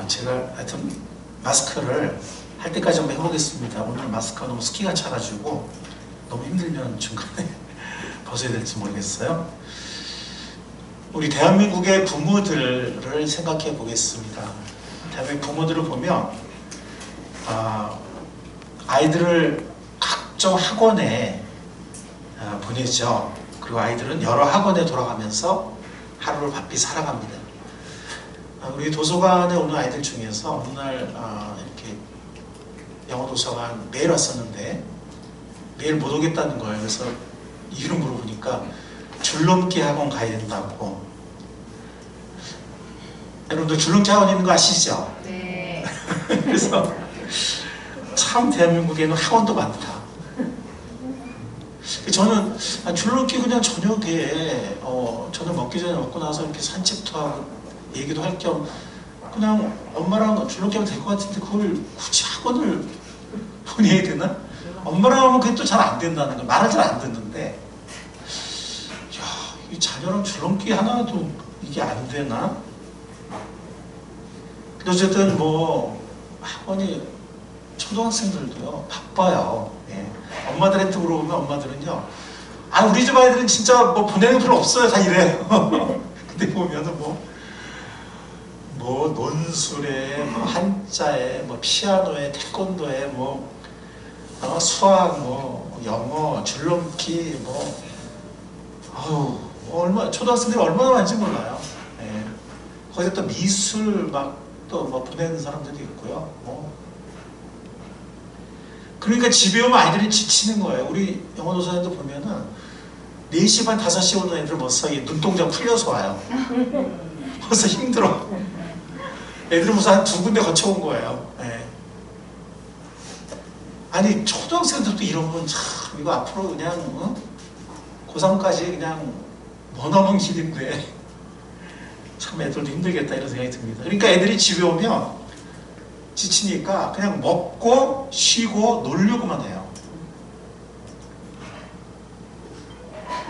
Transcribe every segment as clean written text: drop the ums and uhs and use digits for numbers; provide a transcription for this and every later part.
제가 하여튼 마스크를 할 때까지 한번 해보겠습니다. 오늘 마스크가 너무 습기가 차가지고 너무 힘들면 중간에 벗어야 될지 모르겠어요. 우리 대한민국의 부모들을 생각해 보겠습니다. 대한민국 부모들을 보면 아이들을 각종 학원에 보내죠. 그리고 아이들은 여러 학원에 돌아가면서 하루를 바삐 살아갑니다. 우리 도서관에 오는 아이들 중에서 어느 날 이렇게 영어 도서관 매일 왔었는데 매일 못 오겠다는 거예요. 그래서 이유를 물어보니까 줄넘기 학원 가야 된다고. 여러분들 줄넘기 학원 있는 거 아시죠? 네. 그래서 참 대한민국에는 학원도 많다. 저는 줄넘기 그냥 저녁에 저녁 먹기 전에 먹고 나서 이렇게 산책도 하고 얘기도 할 겸 그냥 엄마랑 줄넘기 하면 될 것 같은데 그걸 굳이 학원을 보내야 되나? 엄마랑 하면 그게 또 잘 안 된다는 거, 말을 잘 안 듣는데 이 자녀랑 줄넘기 하나도 이게 안 되나? 근데 어쨌든 뭐 학원이 초등학생들도요 바빠요. 예. 엄마들한테 물어보면 엄마들은요 우리 집 아이들은 진짜 뭐 보내는 필요 없어요 다 이래요. 근데 보면은 뭐 논술에 뭐 한자에 뭐 피아노에 태권도에 뭐 수학 뭐 영어 줄넘기 얼마 초등학생들이 얼마나 많은지 몰라요. 예. 거기서 또 미술 막 또 뭐 보내는 사람들도 있고요. 그러니까 집에 오면 아이들이 지치는 거예요. 우리 영어 도서관도 보면은 4시 반 5시 오는 애들 벌써 눈동자 풀려서 와요. 벌써 힘들어. 애들은 무슨 한 2군데 거쳐온 거예요. 예. 아니 초등학생들도 이러면 참 이거 앞으로 그냥 고3까지 그냥 머나먼 길인데 참 애들도 힘들겠다 이런 생각이 듭니다. 그러니까 애들이 집에 오면 지치니까 그냥 먹고 쉬고 놀려고만 해요.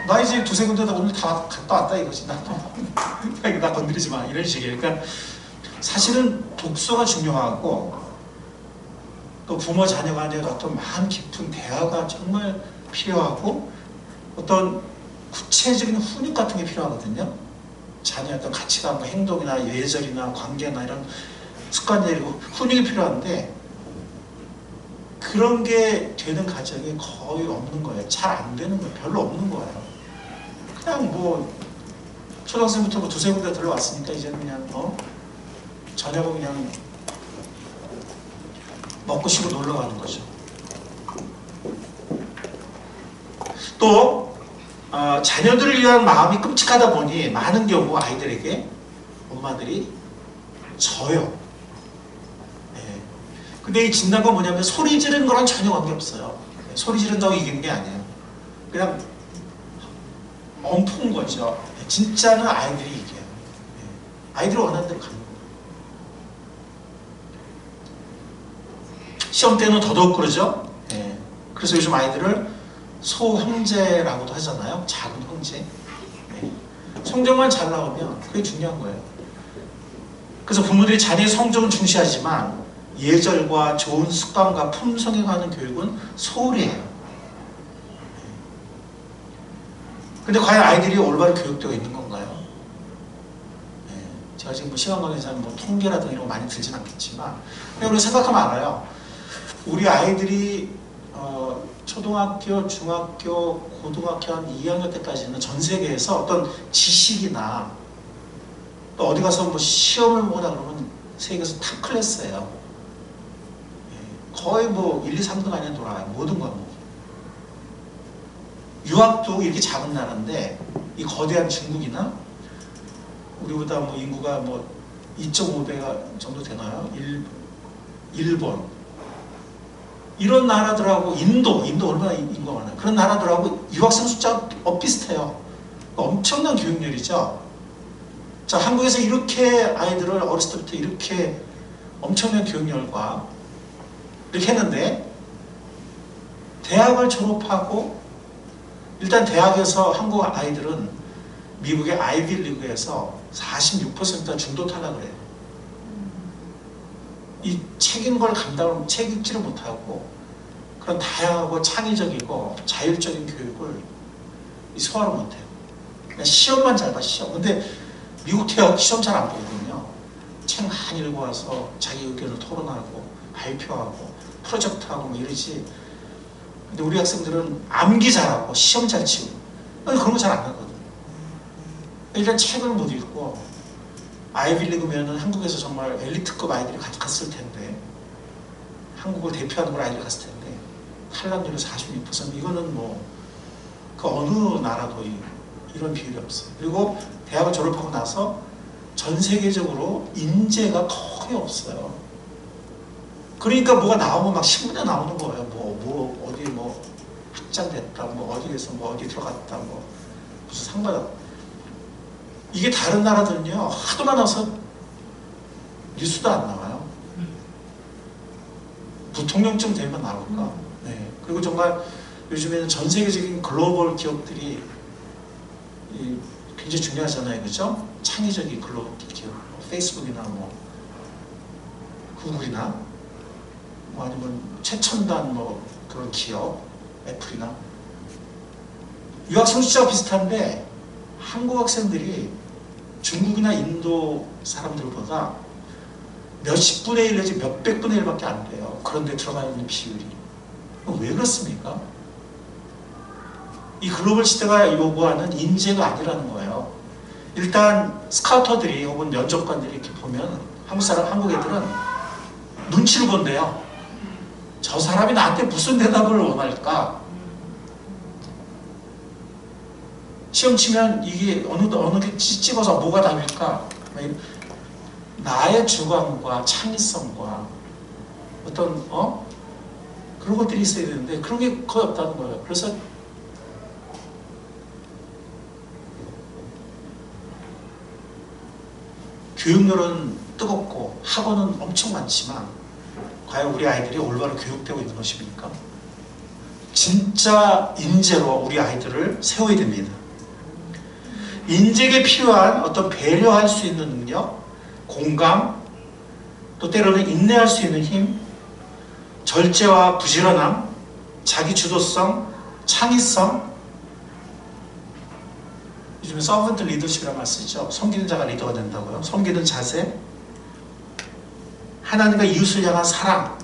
나 이제 2-3군데 다 오늘 다 갔다 왔다 이거지. 나 건드리지 마 이런 식이에요. 그러니까 사실은 독서가 중요하고 또 부모 자녀 간의 어떤 마음 깊은 대화가 정말 필요하고 어떤 구체적인 훈육 같은 게 필요하거든요. 자녀의 어떤 가치관과 행동이나 예절이나 관계나 이런 습관들이 훈육이 필요한데 그런 게 되는 가정이 거의 없는 거예요. 잘 안 되는 거예요. 별로 없는 거예요. 그냥 뭐 초등학생부터 2-3군데 들어왔으니까 이제는 그냥 저녁은 그냥 먹고 쉬고 놀러 가는 거죠. 또 자녀들을 위한 마음이 끔찍하다 보니 많은 경우 아이들에게 엄마들이 져요. 네. 근데 이 진단 건 뭐냐면 소리 지르는 거랑 전혀 관계없어요. 네. 소리 지른다고 이기는 게 아니에요. 그냥 엄풍 거죠. 네. 진짜는 아이들이 이겨요. 네. 아이들이 원하는 대로 가는 거예요. 시험 때는 더더욱 그러죠. 네. 그래서 요즘 아이들을 소형제라고도 하잖아요. 작은 형제. 네. 성적만 잘 나오면 그게 중요한 거예요. 그래서 부모들이 자녀의 성적은 중시하지만 예절과 좋은 습관과 품성에 관한 교육은 소홀해요. 근데 과연 아이들이 올바로 교육되어 있는 건가요? 네. 제가 지금 시간 관계상 통계라든가 이런 거 많이 들진 않겠지만 그냥 우리가 생각하면 알아요. 우리 아이들이 초등학교, 중학교, 고등학교 한 2학년 때까지는 전 세계에서 어떤 지식이나 또 어디 가서 뭐 시험을 보거나 그러면 세계에서 탑 클래스예요. 거의 뭐 1, 2, 3등 안에 돌아가요. 모든 과목. 유학도 이렇게 작은 나라인데 이 거대한 중국이나 우리보다 뭐 인구가 뭐 2.5배가 정도 되나요? 일본 이런 나라들하고 인도 얼마나 인구가 많아요. 그런 나라들하고 유학생 숫자가 비슷해요. 엄청난 교육열이죠. 자, 한국에서 이렇게 아이들을 어렸을 때부터 이렇게 엄청난 교육열과 이렇게 했는데 대학을 졸업하고 일단 대학에서 한국 아이들은 미국의 아이비 리그에서 46%가 중도 탈락을 해요. 이 책인 걸 책 읽지를 못하고 그런 다양하고 창의적이고 자율적인 교육을 소화를 못해요. 그냥 시험만 잘 봐, 시험. 근데 미국 대학 시험 잘 안 보거든요. 책 많이 읽어와서 자기 의견을 토론하고 발표하고 프로젝트하고 뭐 이러지. 근데 우리 학생들은 암기 잘하고 시험 잘 치고 그런 거 잘 안 하거든. 일단 책을 못 읽고 아이빌리그면은 한국에서 정말 엘리트급 아이들이 갔을 텐데 한국을 대표하는 걸 아이들이 갔을 텐데 탈락률이 46%. 이거는 뭐 그 어느 나라도 이런 비율이 없어요. 그리고 대학을 졸업하고 나서 전 세계적으로 인재가 거의 없어요. 그러니까 뭐가 나오면 막 신문에 나오는 거예요. 어디 뭐 확장됐다, 뭐 어디에서 뭐 어디 들어갔다, 뭐 무슨 상 받았다. 이게 다른 나라들은요 하도 많아서 뉴스도 안 나와요. 부통령쯤 되면 나올까. 네. 그리고 정말 요즘에는 전 세계적인 글로벌 기업들이 굉장히 중요하잖아요, 그죠? 창의적인 글로벌 기업, 페이스북이나 뭐 구글이나 뭐 아니면 최첨단 뭐 그런 기업, 애플이나 유학생 숫자가 비슷한데 한국 학생들이 중국이나 인도 사람들보다 몇십 분의 1 내지 몇백 분의 1밖에 안 돼요. 그런데 들어가 있는 비율이. 왜 그렇습니까? 이 글로벌 시대가 요구하는 인재가 아니라는 거예요. 일단 스카우터들이 혹은 면접관들이 이렇게 보면 한국 애들은 눈치를 본대요. 저 사람이 나한테 무슨 대답을 원할까? 시험 치면 이게 어느 게 찍어서 뭐가 답일까? 나의 주관과 창의성과 어떤 그런 것들이 있어야 되는데 그런 게 거의 없다는 거예요. 그래서 교육열은 뜨겁고 학원은 엄청 많지만 과연 우리 아이들이 올바로 교육되고 있는 것입니까? 진짜 인재로 우리 아이들을 세워야 됩니다. 인재에게 필요한 어떤 배려할 수 있는 능력, 공감, 또 때로는 인내할 수 있는 힘, 절제와 부지런함, 자기 주도성, 창의성. 요즘에 서번트 리더십이라는 말 쓰죠. 섬기는 자가 리더가 된다고요. 섬기는 자세, 하나님과 이웃을 향한 사랑,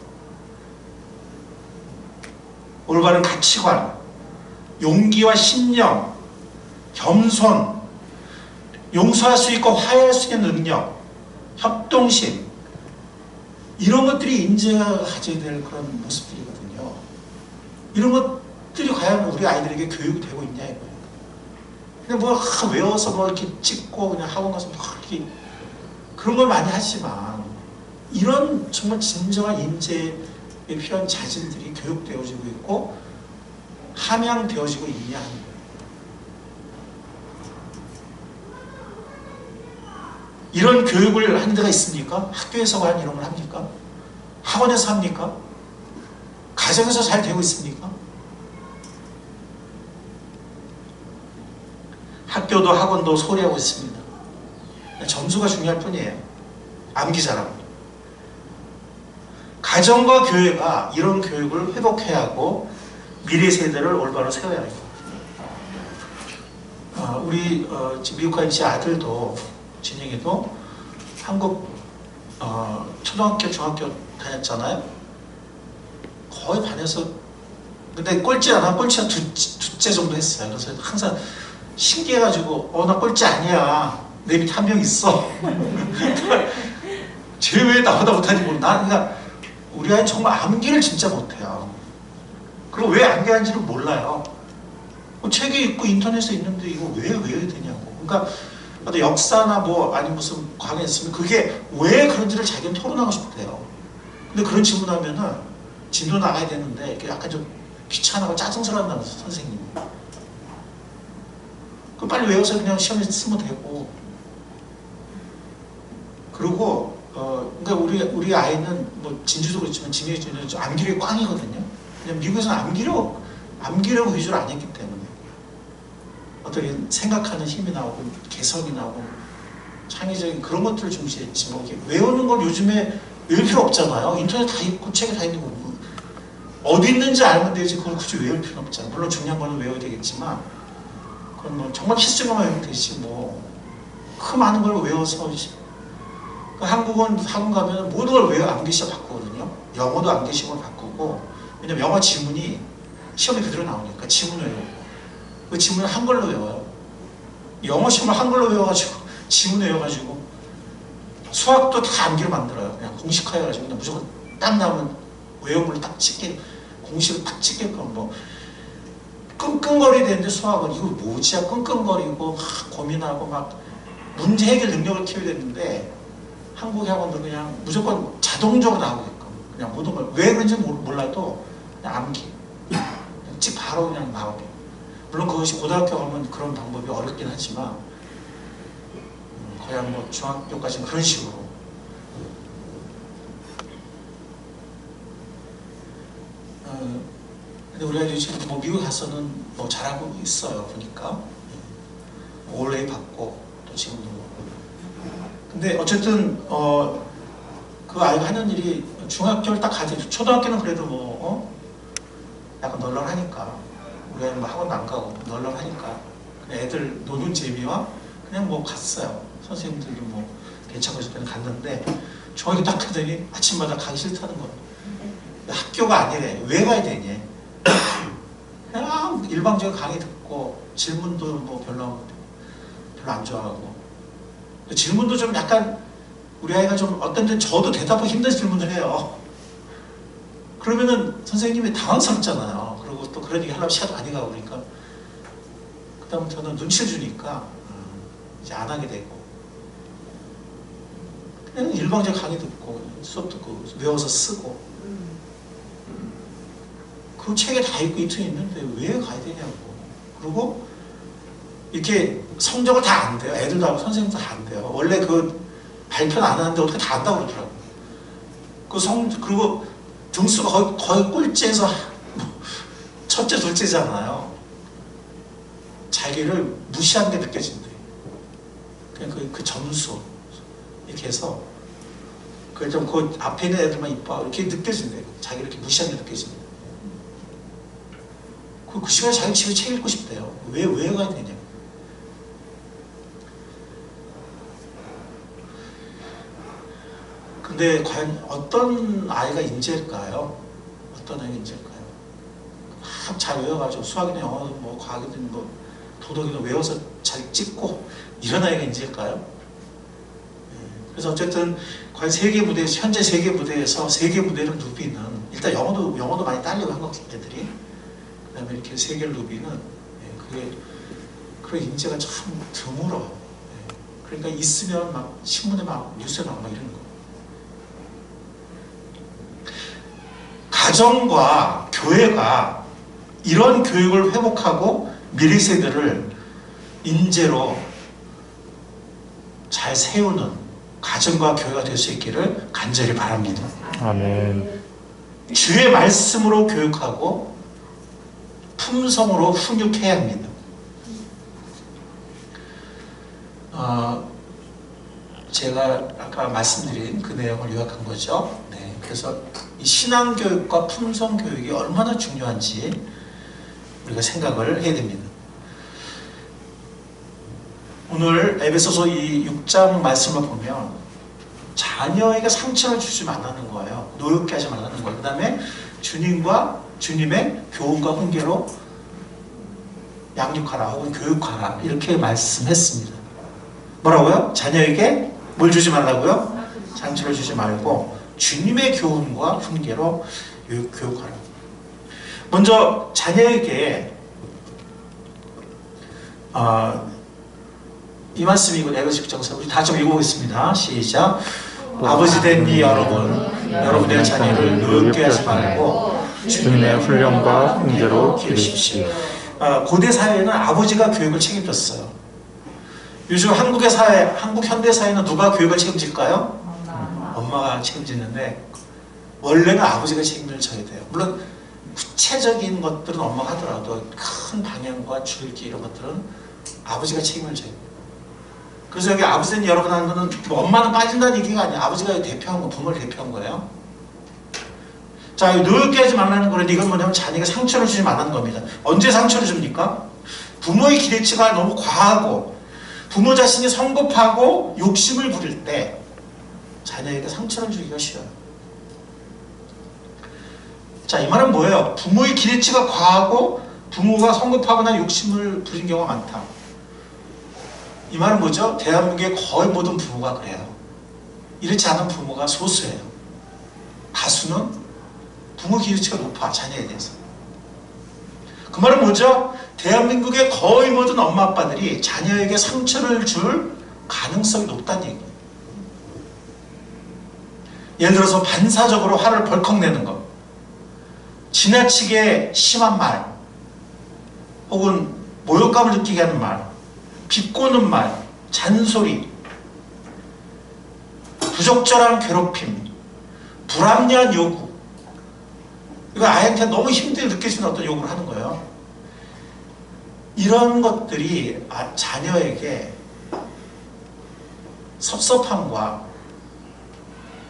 올바른 가치관, 용기와 신념, 겸손, 용서할 수 있고 화해할 수 있는 능력, 협동심, 이런 것들이 인재가 가져야 될 그런 모습들이거든요. 이런 것들이 과연 우리 아이들에게 교육이 되고 있냐 이거예요. 그냥 뭐 외워서 뭐 이렇게 찍고 그냥 학원 가서 뭐 이렇게 그런 걸 많이 하지만 이런 정말 진정한 인재에 필요한 자질들이 교육되어지고 있고 함양되어지고 있냐 하는 거예요. 이런 교육을 하는 데가 있습니까? 학교에서 과연 이런 걸 합니까? 학원에서 합니까? 가정에서 잘 되고 있습니까? 학교도 학원도 소홀히하고 있습니다. 점수가 중요할 뿐이에요. 암기 잘하고. 가정과 교회가 이런 교육을 회복해야 하고 미래 세대를 올바로 세워야 합니다. 우리 미국 간 제 아들도 진영이도 한국 초등학교, 중학교 다녔잖아요. 거의 반에서 근데 꼴찌 안 하고 꼴찌가 두째 정도 했어요. 그래서 항상 신기해가지고 나 꼴찌 아니야. 내 밑에 한 명 있어. 쟤 왜 나보다 못하지 모르나? 그러니까 우리 아이는 정말 암기를 진짜 못해요. 그리고 왜 암기하는지를 몰라요. 책에 있고 인터넷에 있는데 이거 왜 외워야 되냐고. 그러니까 역사나 뭐 아니 무슨 과거에 있으면 그게 왜 그런지를 자기는 토론하고 싶대요. 근데 그런 질문하면은 진도 나가야 되는데 약간 좀 귀찮아고 짜증스러운다는 선생님이. 그 빨리 외워서 그냥 시험에 쓰면 되고. 그리고 그러니까 우리 아이는 뭐 진주도 그렇지만 진해주는 암기력이 꽝이거든요. 그냥 미국에서는 암기력 위주로 안 했기 때문에 어떻게 생각하는 힘이 나오고 개성이 나오고 창의적인 그런 것들을 중시했지 뭐 외우는 걸 요즘에 외울 필요 없잖아요. 인터넷 다 있고 책에 다 있는 거 어디 있는지 알면 되지 그걸 굳이 외울 필요는 없잖아요. 물론 중요한 거는 외워야 되겠지만 그건 뭐 정말 필수적으로 외우면 되지 뭐 그 많은 걸 외워서 한국은 학원 가면 모든 걸 외워 암기시험 바꾸거든요. 영어도 암기시험을 바꾸고 왜냐면 영어 지문이 시험에 그대로 나오니까 지문을 외우고 그 지문을 한글로 외워요. 영어 시험을 한글로 외워가지고 지문 외워가지고 수학도 다 암기로 만들어요. 그냥 공식화해가지고 그냥 무조건 딱 나오면 외용물을 딱 찍게 공식을 딱 찍게끔 뭐 끙끙거려야 되는데 수학은 이거 뭐지야 끙끙거리고 막 고민하고 막 문제 해결 능력을 키워야 되는데 한국 학원들은 그냥 무조건 자동적으로 나오게끔 그냥 모든 걸 왜 그런지 몰라도 그냥 암기 그냥 바로 그냥 나오게. 물론 그것이 고등학교 가면 그런 방법이 어렵긴 하지만 거의 한 뭐 중학교까지는 그런 식으로. 근데 우리가 지금 뭐 미국 가서는 뭐 잘하고 있어요 보니까 올레이 받고 또 지금도 뭐. 근데 어쨌든 그 아이가 하는 일이 중학교를 딱 가지 초등학교는 그래도 뭐 약간 널널하니까 우리 애는 뭐 학원도 안 가고 널널하니까 애들 노는 재미와 그냥 뭐 갔어요. 선생님들도 뭐 괜찮고 있을 때는 갔는데 중학교 딱 가더니 아침마다 가기 싫다는 거예요. 학교가 아니래. 왜 가야 되니? 그냥 일방적인 강의 듣고 질문도 뭐 별로 안 좋아하고 질문도 좀 약간 우리 아이가 좀 어떤 데는 저도 대답하기 힘든 질문을 해요. 그러면은 선생님이 당황스럽잖아요. 그리고 또 그런 얘기 하려면 시간도 많이 가고 그러니까 그 다음부터는 눈치를 주니까 이제 안 하게 되고 그냥 일방적인 강의 듣고 수업 듣고 외워서 쓰고 그 책에 다 있고 이틀 있는데 왜 가야 되냐고. 그리고 이렇게 성적을 다 안 돼요. 애들도 하고 선생님도 다 안 돼요. 원래 그 발표는 안 하는데 어떻게 다 안다고 그러더라고요. 그리고 등수가 거의 꼴찌에서 첫째, 둘째잖아요. 자기를 무시한 게 느껴진대. 그냥 그 점수 이렇게 해서 그 앞에 있는 애들만 이뻐 이렇게 느껴진대. 자기를 이렇게 무시한 게 느껴진대. 그 시간에 자기 집에 책 읽고 싶대요. 왜 가야 되냐. 근데 과연 어떤 아이가 인재일까요? 어떤 아이가 인재일까요? 막 잘 외워가지고 수학이든 영어든 뭐 과학이든 뭐 도덕이든 외워서 잘 찍고 이런 아이가 인재일까요? 그래서 어쨌든 과연 세계 무대 현재 세계 무대에서 세계 무대를 누비는 일단 영어도 많이 딸리고 한국 애들이 그다음에 이렇게 세계를 누비는 그게 그런 인재가 참 드물어. 그러니까 있으면 막 신문에 막 뉴스에 나오고 막 이런 거. 가정과 교회가 이런 교육을 회복하고 미래 세대를 인재로 잘 세우는 가정과 교회가 될 수 있기를 간절히 바랍니다. 아멘. 주의 말씀으로 교육하고 품성으로 훈육해야 합니다. 제가 아까 말씀드린 그 내용을 요약한 거죠. 네, 그래서 이 신앙교육과 품성교육이 얼마나 중요한지 우리가 생각을 해야 됩니다. 오늘 에베소서 이 6장 말씀을 보면 자녀에게 상처를 주지 말라는 거예요. 노엽게 하지 말라는 거예요. 그 다음에 주님의 교훈과 훈계로 양육하라 혹은 교육하라 이렇게 말씀했습니다. 뭐라고요? 자녀에게 뭘 주지 말라고요? 상처를 주지 말고 주님의 교훈과 훈계로 교육하라. 먼저 자녀에게 이 말씀이고 에베소 6장에서 우리 다 좀 읽어보겠습니다. 시작. 아버지 된 이 여러분의 자녀를 노엽게 하지 말고 주님의 훈련과 훈계로 기르십시오. 고대 사회에는 아버지가 교육을 책임졌어요. 요즘 한국 현대 사회는 누가 교육을 책임질까요? 엄마가 책임지는데 원래는 아버지가 책임을 져야 돼요. 물론 구체적인 것들은 엄마가 하더라도 큰 방향과 줄기 이런 것들은 아버지가 책임을 져야 돼요. 그래서 여기 아버지는 여러분 하는 거는 뭐 엄마는 빠진다는 얘기가 아니야. 아버지가 대표한 거, 부모를 대표한 거예요. 자, 노엽게 하지 말라는 거는데 이건 뭐냐면 자녀에게 상처를 주지 말라는 겁니다. 언제 상처를 줍니까? 부모의 기대치가 너무 과하고 부모 자신이 성급하고 욕심을 부릴 때 자녀에게 상처를 주기가 쉬워요. 자, 이 말은 뭐예요? 부모의 기대치가 과하고 부모가 성급하거나 욕심을 부린 경우가 많다. 이 말은 뭐죠? 대한민국의 거의 모든 부모가 그래요. 이렇지 않은 부모가 소수예요. 다수는 부모 기대치가 높아, 자녀에 대해서. 그 말은 뭐죠? 대한민국의 거의 모든 엄마 아빠들이 자녀에게 상처를 줄 가능성이 높다는 얘기예요. 예를 들어서 반사적으로 화를 벌컥 내는 것, 지나치게 심한 말, 혹은 모욕감을 느끼게 하는 말, 비꼬는 말, 잔소리, 부적절한 괴롭힘, 불합리한 요구, 이거 아이한테 너무 힘들게 느껴지는 어떤 요구를 하는 거예요. 이런 것들이 자녀에게 섭섭함과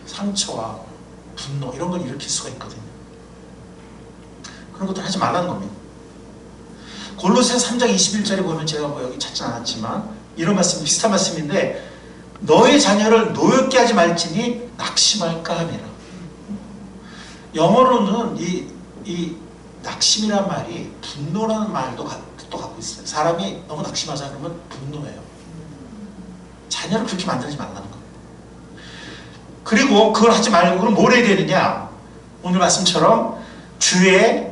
상처와 분노 이런 걸 일으킬 수가 있거든요. 그런 것들 하지 말라는 겁니다. 골로새 3장 21절에 보면 제가 뭐 여기 찾진 않았지만 이런 말씀, 비슷한 말씀인데 너의 자녀를 노엽게 하지 말지니 낙심할까 함이라. 영어로는 이 낙심이란 말이 분노라는 말도 또 갖고 있어요. 사람이 너무 낙심하자 그러면 분노해요. 자녀를 그렇게 만들지 말라는 거예요. 그리고 그걸 하지 말고 그럼 뭘 해야 되느냐? 오늘 말씀처럼 주의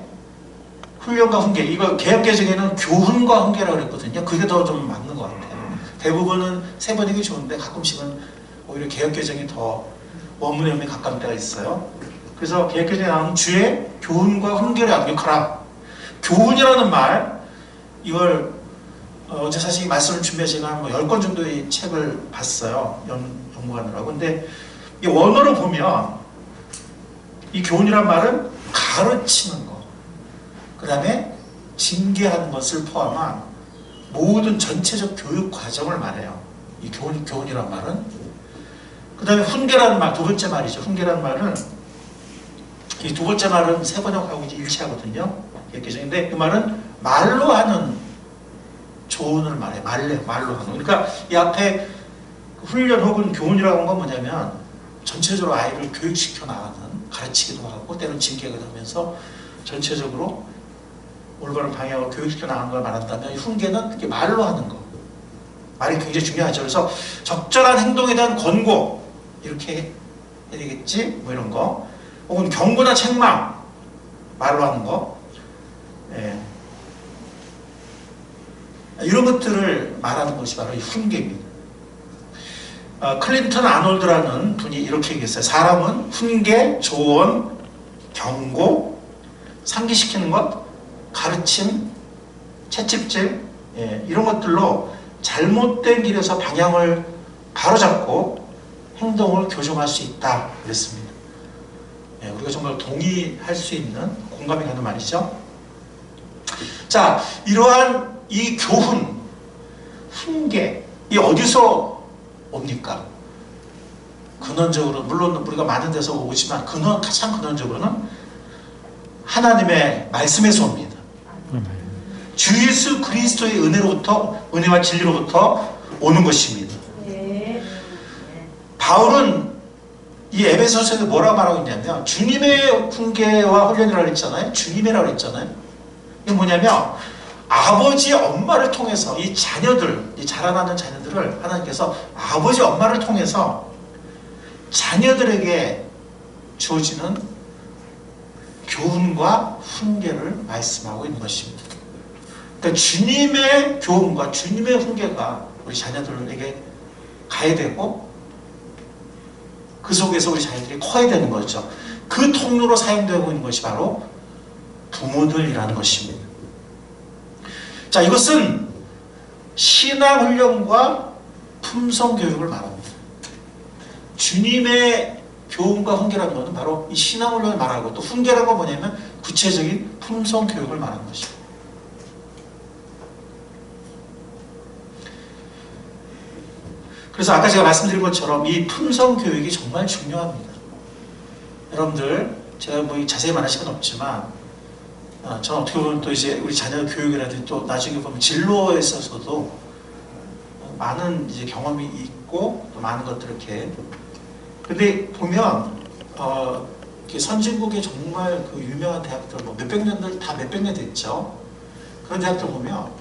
훈련과 훈계, 이거 개혁개정에는 교훈과 훈계라고 그랬거든요. 그게 더 좀 맞는 것 같아요. 대부분은 세 번역이 좋은데 가끔씩은 오히려 개혁개정이 더 원문의 의미에 가까운 때가 있어요. 그래서 개혁개정에 나오는 주의 교훈과 훈계를 양육하라. 교훈이라는 말, 이걸 어제 사실 이 말씀을 준비해서 제가 뭐 10권 정도의 책을 봤어요. 연구하느라고. 근데 이 원어로 보면 이 교훈이란 말은 가르치는 거, 그 다음에 징계하는 것을 포함한 모든 전체적 교육 과정을 말해요. 이 교훈이란 말은. 그 다음에 훈계라는 말, 두 번째 말이죠. 훈계라는 말은, 이 두 번째 말은 세 번역하고 이제 일치하거든요. 근데 그 말은 말로 하는 조언을 말해. 말로 하는. 그러니까 이 앞에 훈련 혹은 교훈이라고 한 건 뭐냐면 전체적으로 아이를 교육시켜 나가는, 가르치기도 하고 때로는 징계가 되면서 전체적으로 올바른 방향으로 교육시켜 나가는 걸 말한다면, 이 훈계는 그게 말로 하는 거. 말이 굉장히 중요하죠. 그래서 적절한 행동에 대한 권고, 이렇게 해야 되겠지? 뭐 이런 거. 혹은 경고나 책망, 말로 하는 거. 예. 이런 것들을 말하는 것이 바로 이 훈계입니다. 클린턴 아놀드라는 분이 이렇게 얘기했어요. 사람은 훈계, 조언, 경고, 상기시키는 것, 가르침, 채찍질, 이런 것들로 잘못된 길에서 방향을 바로잡고 행동을 교정할 수 있다 그랬습니다. 우리가 정말 동의할 수 있는, 공감이 가는 말이죠. 자, 이러한 이 교훈, 훈계, 이 어디서 옵니까? 근원적으로, 물론 우리가 많은 데서 오지만 가장 근원적으로는 하나님의 말씀에서 옵니다. 주 예수 그리스도의 은혜와 진리로부터 오는 것입니다. 바울은 이 에베소서에서 뭐라고 말하고 있냐면 주님의 훈계와 훈련이라고 했잖아요. 주님이라고 했잖아요. 이게 뭐냐면 아버지 엄마를 통해서 이 자녀들, 이 자라나는 자녀들을 하나님께서 아버지 엄마를 통해서 자녀들에게 주어지는 교훈과 훈계를 말씀하고 있는 것입니다. 그러니까 주님의 교훈과 주님의 훈계가 우리 자녀들에게 가야 되고 그 속에서 우리 자녀들이 커야 되는 거죠. 그 통로로 사용되고 있는 것이 바로 부모들이라는 것입니다. 자, 이것은 신앙훈련과 품성교육을 말합니다. 주님의 교훈과 훈계라는 것은 바로 이 신앙훈련을 말하고, 또 훈계라는 건 뭐냐면 구체적인 품성교육을 말하는 것입니다. 그래서 아까 제가 말씀드린 것처럼 이 품성 교육이 정말 중요합니다. 여러분들 제가 뭐 자세히 말할 시간 없지만 저는 어떻게 보면 또 이제 우리 자녀 교육이라든지 또 나중에 보면 진로에 있어서도 많은 이제 경험이 있고 또 많은 것들을 이렇게 근데 보면 이렇게 선진국의 정말 그 유명한 대학들 뭐 몇백 년들 다 몇백 년 됐죠. 그런 대학들 보면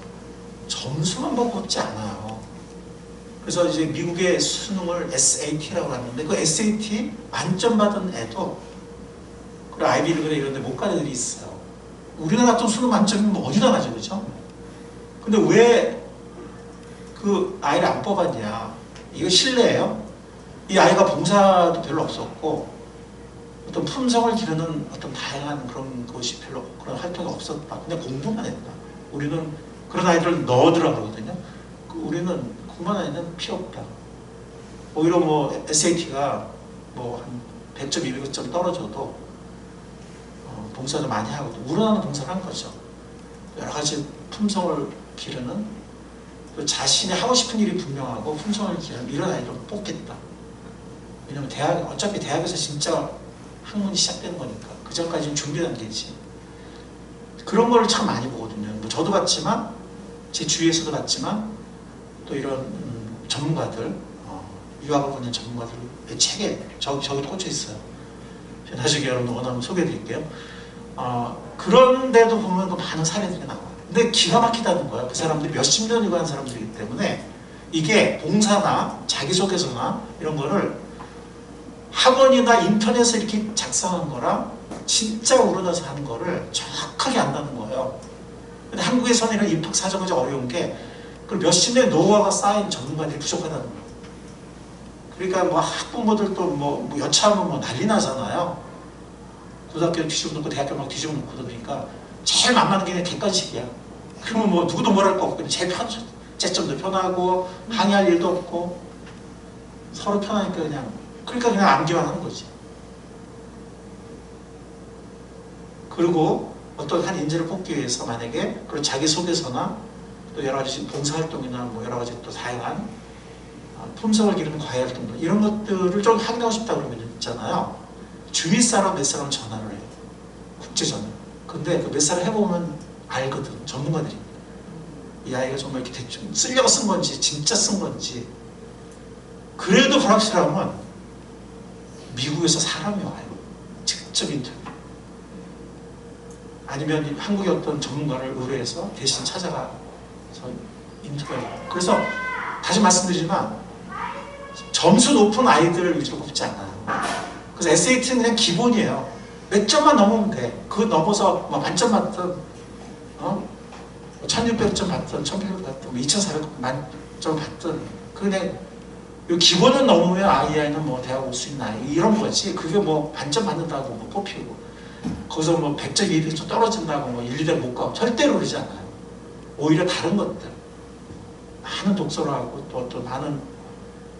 점수만 보고 뽑지 않아요. 그래서 이제 미국의 수능을 SAT라고 하는데 그 SAT 만점 받은 애도 그리고 아이비리그나 이런 데 못 가는 애들이 있어요. 우리나라 같은 수능 만점이면 뭐 어디다 가죠, 그죠? 근데 왜 그 아이를 안 뽑았냐? 이거 실례예요. 이 아이가 봉사도 별로 없었고 어떤 품성을 기르는 어떤 다양한 그런 것이 별로 그런 활동이 없었다. 그냥 공부만 했다. 우리는 그런 아이들을 넣어두라 그러거든요. 우리는 공부만 아이는 필요 없다. 오히려 뭐 SAT가 뭐 한 100점, 200점 떨어져도 봉사도 많이 하고 우러나는 봉사를 한 거죠. 여러 가지 품성을 기르는 또 자신이 하고 싶은 일이 분명하고 품성을 기르는 이런 아이들을 뽑겠다. 왜냐면 어차피 대학에서 진짜 학문이 시작되는 거니까 그 전까지는 준비 단계지. 그런 거를 참 많이 보거든요. 뭐 저도 봤지만 제 주위에서도 봤지만 또 이런 전문가들 유학을 보낸 전문가들 책에 저기도 꽂혀 있어요. 나중에 여러분 원하면 소개해드릴게요. 그런데도 보면 그 많은 사례들이 나와요. 근데 기가 막히다는 거예요. 그 사람들이 몇십 년이고 한 사람들이기 때문에 이게 봉사나 자기소개서나 이런 거를 학원이나 인터넷에 이렇게 작성한 거랑 진짜 우러나서 하는 거를 정확하게 안다는 거예요. 근데 한국에서는 이런 입학 사정이 어려운 게 그 몇십 년의 노하우가 쌓인 전문가들이 부족하다는 거예요. 그러니까 뭐 학부모들도 뭐 여차하면 뭐 난리 나잖아요. 고등학교 뒤집어 놓고 대학교 막 뒤집어 놓고 그러니까 제일 만만한 게 그냥 객관식이야. 그러면 뭐 누구도 뭐랄 거 없고 제일 채점도 편하고 항의할 일도 없고 서로 편하니까 그러니까 그냥 암기만 하는 거지. 그리고 어떤 한 인재를 뽑기 위해서 만약에 그런 자기소개서나 또 여러 가지 봉사활동이나 뭐 여러 가지 또 다양한 품성을 기르는 과외활동들 이런 것들을 좀 확인하고 싶다 그러면 있잖아요. 주위 사람 몇 사람 전화를 해요. 국제전화. 근데 그 몇 사람 해보면 알거든. 전문가들이. 이 아이가 정말 이렇게 대충 쓰려고 쓴 건지 진짜 쓴 건지 그래도 불확실하면 미국에서 사람이 와요. 직접 인터뷰. 아니면 한국의 어떤 전문가를 의뢰해서 대신 찾아가서 인터뷰해요. 그래서 다시 말씀드리지만 점수 높은 아이들을 위주로 뽑지 않아요. 그래서 SAT는 그냥 기본이에요. 몇 점만 넘으면 돼. 그거 넘어서 뭐 만점 받든 1600점 받든 1800점 받든 2400점 받든 그냥 이 기본은 넘으면 이 아이는 뭐 대학 올 수 있나 이런 거지. 그게 뭐 반점 받는다고 뭐 뽑히고 거기서 뭐 100점, 200점 떨어진다고 뭐 1, 2대 못 가고 절대로 그러지 않아요. 오히려 다른 것들 많은 독서를 하고 또 많은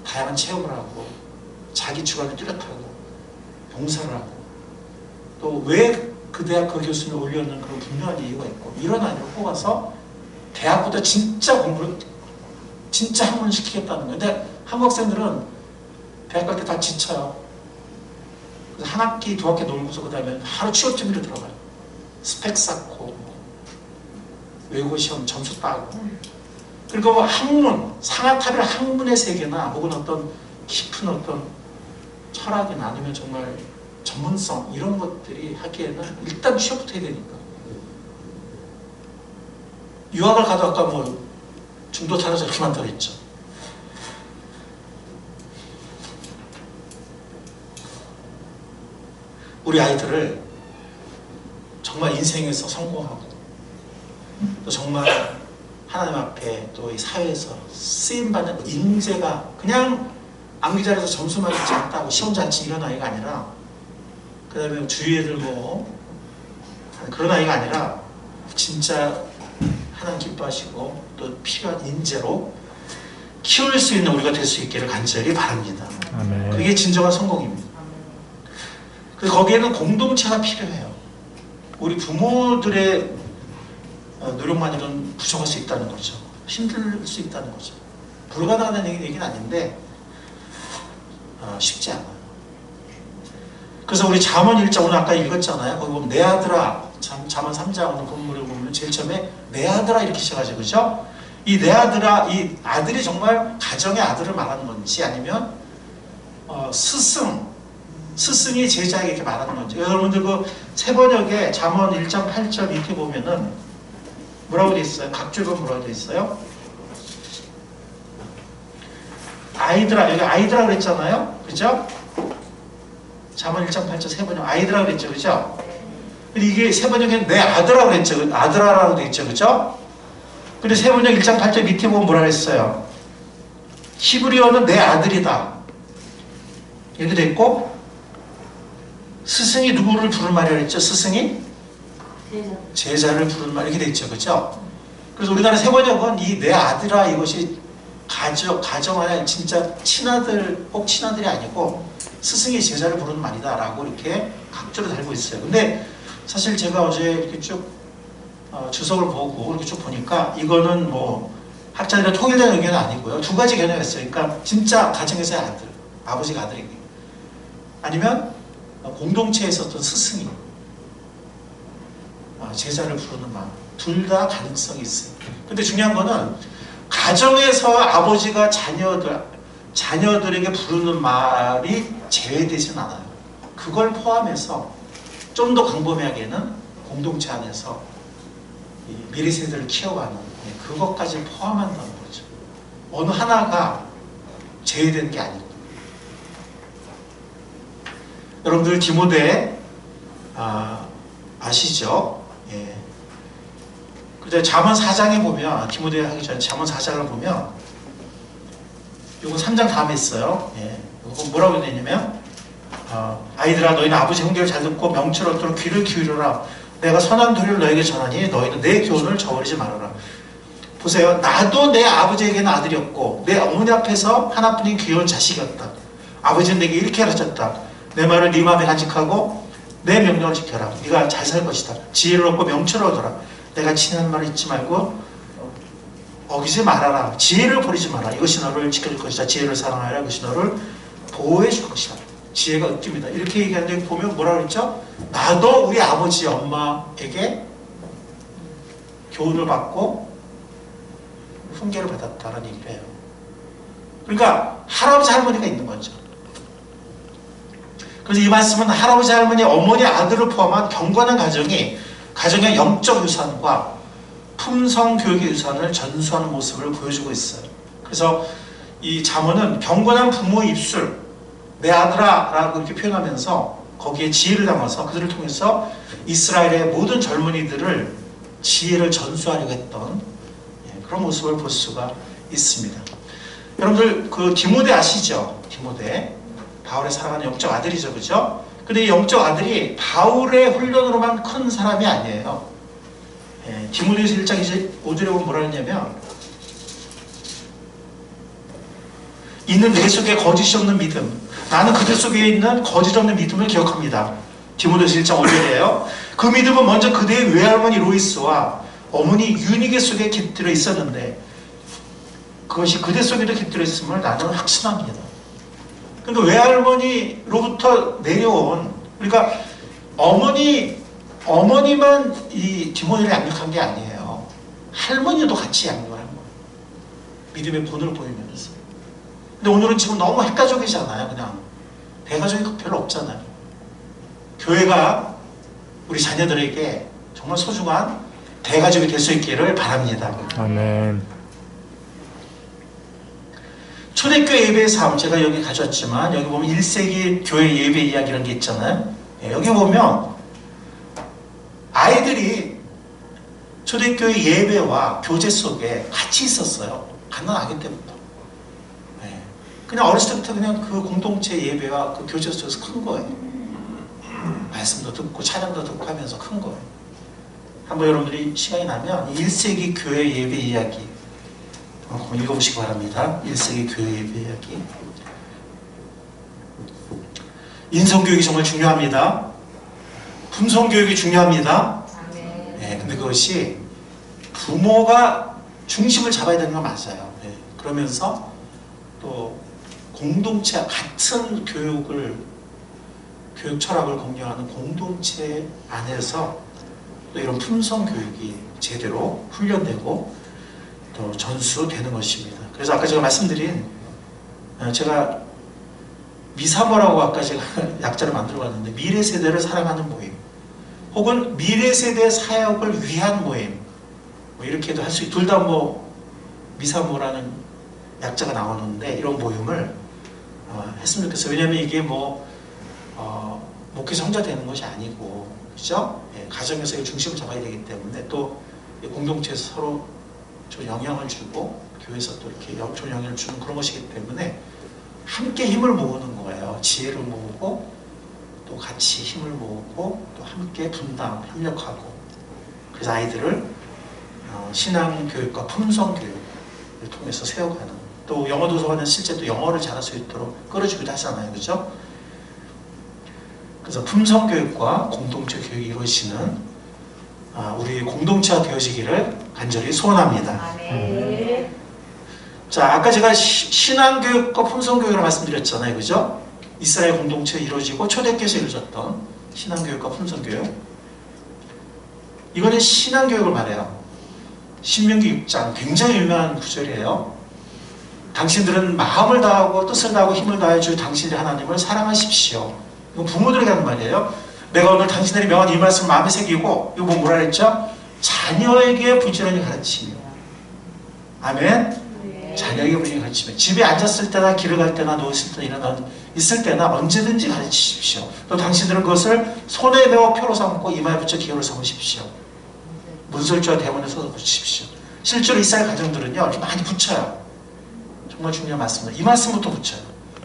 다양한 체험을 하고 자기 주관을 뚜렷하고 봉사를 하고 또 왜 그 대학 그 교수님을 올렸는 그런 분명한 이유가 있고 이런 아이를 뽑아서 대학보다 진짜 공부를 진짜 학문을 시키겠다는 거예요. 근데 한국 학생들은 대학 갈 때 다 지쳐요. 그래서 한 학기, 두 학기 놀고서 그 다음에 하루 취업 준비로 들어가요. 스펙 쌓고 외국어 시험 점수 따고 그리고 뭐 학문, 상아탑이라 학문의 세계나 혹은 어떤 깊은 어떤 철학이나 아니면 정말 전문성 이런 것들이 하기에는 일단 취업부터 해야 되니까 유학을 가도 아까 뭐 중도 타로 저렇게 많다고 했죠. 우리 아이들을 정말 인생에서 성공하고 또 정말 하나님 앞에 또 이 사회에서 쓰임받는 인재가 그냥 암기잘해서 점수만 있지 않다고 시험 잘 치 이런 아이가 아니라 그 다음에 주위에 들고 그런 아이가 아니라 진짜 하나님 기뻐하시고 또 필요한 인재로 키울 수 있는 우리가 될 수 있기를 간절히 바랍니다. 아멘. 그게 진정한 성공입니다. 그래서 거기에는 공동체가 필요해요. 우리 부모들의 노력만으로는 부족할 수 있다는 거죠. 힘들 수 있다는 거죠. 불가능하다는 얘기는 아닌데 쉽지 않아요. 그래서 우리 잠언 1장 오늘 아까 읽었잖아요. 거기 보면 내 아들아, 잠언 3장 오늘 본문을 보면 제일 처음에 내 아들아 이렇게 시작하죠. 그죠? 이 내 아들아, 이 아들이 정말 가정의 아들을 말하는 건지 아니면 스승이 제자에게 이렇게 말하는 건지. 여러분들 그 세번역에 잠언 1장 8절 이렇게 보면은 뭐라고 돼 있어요? 각주가 뭐라고 돼 있어요? 아이들아, 여기 아이들아 그랬잖아요. 그죠? 잠언 1장 8절 세번역 아이들아 그랬죠. 그죠? 근데 이게 세번역에는 내 아들아 그랬죠. 아들아라고 돼 있죠. 그죠? 근데 세번역 1장 8절 밑에 보면 뭐라 그랬어요? 히브리어는 내 아들이다. 이렇게 돼 있고 스승이 누구를 부른 말이라 그랬죠? 스승이? 제자를 부른 말 이렇게 돼 있죠. 그죠? 그래서 우리나라 세번역은 이 내 아들아 이것이 가정 안에 진짜 친아들, 꼭 친아들이 아니고 스승이 제자를 부르는 말이다 라고 이렇게 각주를 달고 있어요. 근데 사실 제가 어제 이렇게 쭉 주석을 보고 이렇게 쭉 보니까 이거는 뭐 학자들의 통일된 의견은 아니고요. 두 가지 견해가 있어요. 그러니까 진짜 가정에서의 아들, 아버지가 아들에게 아니면 공동체에 있었던 스승이 제자를 부르는 말, 둘 다 가능성이 있어요. 근데 중요한 거는 가정에서 아버지가 자녀들에게 부르는 말이 제외되진 않아요. 그걸 포함해서 좀 더 광범위하게는 공동체 안에서 미래 세대를 키워가는 그것까지 포함한다는 거죠. 어느 하나가 제외되는 게 아니고. 여러분들 디모데 아시죠? 예. 그래서 잠언 4장에 보면 디모데 하기 전에 잠언 4장을 보면 요건 3장 다음에 있어요. 예. 요건 뭐라고 되냐면 아이들아 너희는 아버지 형제를 잘 듣고 명철 얻도록 귀를 기울여라. 내가 선한 도리를 너에게 전하니 너희는 내 교훈을 저버리지 말아라. 보세요. 나도 내 아버지에게는 아들이었고 내 어머니 앞에서 하나뿐인 귀여운 자식이었다. 아버지는 내게 이렇게 가르쳤다. 내 말을 네 마음에 간직하고 내 명령을 지켜라. 네가 잘 살 것이다. 지혜를 얻고 명철을 얻어라. 내가 친한 말을 잊지 말고 어기지 말아라. 지혜를 버리지 마라. 이것이 너를 지켜줄 것이다. 지혜를 사랑하라. 이것이 너를 보호해 줄 것이다. 지혜가 으뜸이다. 이렇게 얘기하는데 보면 뭐라고 그랬죠? 나도 우리 아버지 엄마에게 교훈을 받고 훈계를 받았다는 얘기예요. 그러니까 할아버지 할머니가 있는 거죠. 그래서 이 말씀은 할아버지 할머니 어머니 아들을 포함한 경건한 가정이 가정의 영적 유산과 품성 교육의 유산을 전수하는 모습을 보여주고 있어요. 그래서 이 잠언은 경건한 부모의 입술, 내 아들아 라고 이렇게 표현하면서 거기에 지혜를 담아서 그들을 통해서 이스라엘의 모든 젊은이들을 지혜를 전수하려고 했던 그런 모습을 볼 수가 있습니다. 여러분들 그 디모데 아시죠? 디모데 바울의 사랑하는 영적 아들이죠. 그죠? 근데 이 영적 아들이 바울의 훈련으로만 큰 사람이 아니에요. 디모데후서 1장 5절에 보면 뭐라 했냐면 이는 내 속에 거짓이 없는 믿음 나는 그들 속에 있는 거짓 없는 믿음을 기억합니다. 디모데후서 1장 5절이에요. 그 믿음은 먼저 그대의 외할머니 로이스와 어머니 유니게 속에 깃들어 있었는데 그것이 그대 속에도 깃들어 있음을 나는 확신합니다. 그러니까 외할머니로부터 내려온 그러니까 어머니만 이 디모데를 양육한 게 아니에요. 할머니도 같이 양육을 한 거예요. 믿음의 본을 보이면서. 근데 오늘은 지금 너무 핵가족이잖아요. 그냥 대가족이 별로 없잖아요. 교회가 우리 자녀들에게 정말 소중한 대가족이 될 수 있기를 바랍니다. 아멘. 초대교회 예배의 삶 제가 여기 가져왔지만 여기 보면 1세기 교회 예배 이야기라는 게 있잖아요. 여기 보면 아이들이 초대교회 예배와 교제 속에 같이 있었어요. 갓난아기 때부터. 그냥 어렸을 때부터 그냥 그 공동체 예배와 그 교제 속에서 큰 거예요. 말씀도 듣고 찬양도 듣고 하면서 큰 거예요. 한번 여러분들이 시간이 나면 1세기 교회 예배 이야기 한번 읽어보시기 바랍니다. 1세기 교회 예배 이야기. 인성교육이 정말 중요합니다. 품성교육이 중요합니다. 근데 그것이 부모가 중심을 잡아야 되는 건 맞아요. 그러면서 또 공동체 같은 교육 철학을 공유하는 공동체 안에서 또 이런 품성 교육이 제대로 훈련되고 또 전수되는 것입니다. 그래서 아까 제가 말씀드린 제가 미사모라고 아까 제가 약자를 만들어 봤는데 미래 세대를 사랑하는 모임 혹은 미래 세대 사역을 위한 모임 뭐 이렇게도 할 수 있고 둘 다 뭐 미사모라는 약자가 나오는데 이런 모임을 했으면 좋겠어요. 왜냐하면 이게 뭐 목회자 혼자 되는 것이 아니고 그죠? 예, 가정에서 중심을 잡아야 되기 때문에 또 공동체에서 서로 좀 영향을 주고 교회에서 또 이렇게 좋은 영향을 주는 그런 것이기 때문에 함께 힘을 모으는 거예요. 지혜를 모으고 또 같이 힘을 모으고 또 함께 분담, 협력하고 그래서 아이들을 신앙교육과 품성교육을 통해서 세워가는 또 영어 도서관은 실제 또 영어를 잘할 수 있도록 끌어주기도 하잖아요. 그죠? 그래서 품성교육과 공동체 교육이 이루어지는 우리 공동체가 되어지기를 간절히 소원합니다. 자, 아까 제가 신앙교육과 품성교육을 말씀드렸잖아요. 그죠? 이스라엘 공동체에 이루어지고 초대교회에서 이루어졌던 신앙교육과 품성교육. 이거는 신앙교육을 말해요. 신명기 6장 굉장히 유명한 구절이에요. 당신들은 마음을 다하고 뜻을 다하고 힘을 다해 주 당신의 하나님을 사랑하십시오. 이건 부모들에게 하는 말이에요. 내가 오늘 당신들이 명한 이 말씀 마음에 새기고 이거 뭐라 그랬죠? 자녀에게 부지런히 가르치며 아멘? 자녀에게 부지런히 가르치며 집에 앉았을 때나 길을 갈 때나 누웠을 때나 있을 때나 언제든지 가르치십시오. 또 당신들은 그것을 손에 메워 표로 삼고 이마에 붙여 기호를 삼으십시오. 문설주와 대문에 서서 붙이십시오. 실제로 이스라엘 가정들은요 이렇게 많이 붙여요. 정말 중요한 말씀입니다. 이 말씀부터 붙여요.